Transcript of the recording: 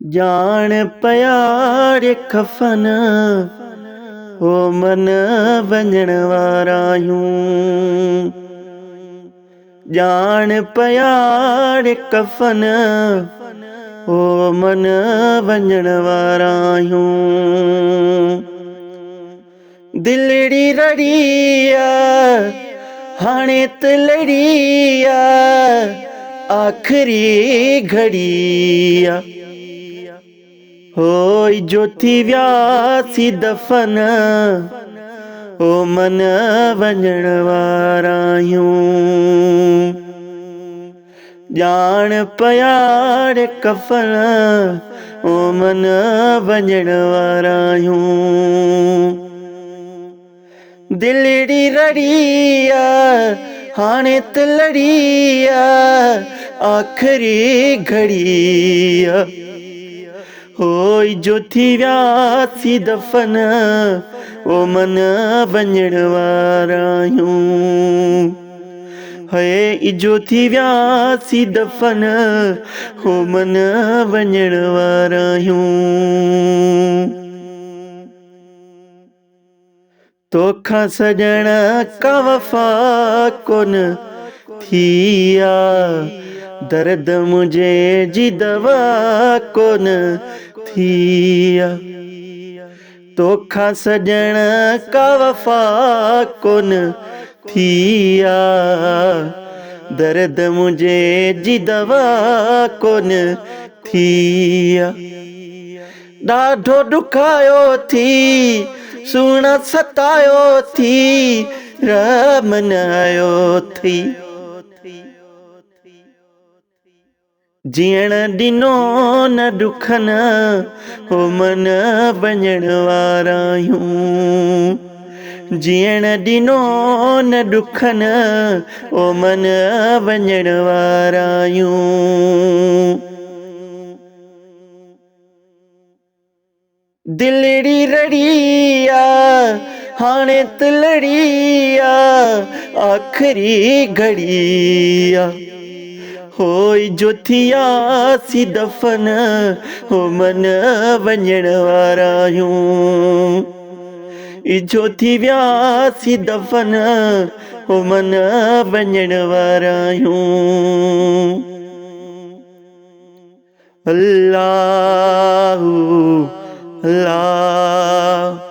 जान प्यारे कफन हो मन वंजण वारा यूं। जान प्यारे कफन हो मन वंजण वारा यूं। दिलड़ी रड़िया हाणे त लड़िया आखिरी घड़िया होई जो थी व्यासी दफन ओ मन वंजण वारा यूं। जान प्यारे कफन ओ मन वंजण वारा यूं। दिलड़ी रड़िया हाणे त लड़िया आखिरी घड़िया होई जो थी व्यासी दफन ओ मन वंजण वारा यूं। है जो थी व्यासी दफन हो मन वंजण वारा यूं। तोखा सजण का वफा कोन थिया दर्द मुझे जी दवा कोन थिया। तोखा सजण का वफा कोन थिया दर्द मुझे जी दवा कोन थिया। ॾाढो ॾुखायो थी सुहिणा सतायो थी रम न आयो थी। जीअण ॾिनो न ॾुखन हो मन वंजण वारा यूं। जीअण ॾिनो न ॾुखन ओ मन वंजण वारा यूं। दिलड़ी रड़िया हाणे त लड़िया आखिरी घड़िया होई जो थियासी दफन हो मन वंजण वारा यूं। जो थी व्यासी दफन हो मन वंजण वारा यूं। अल्लाह अल्लाह।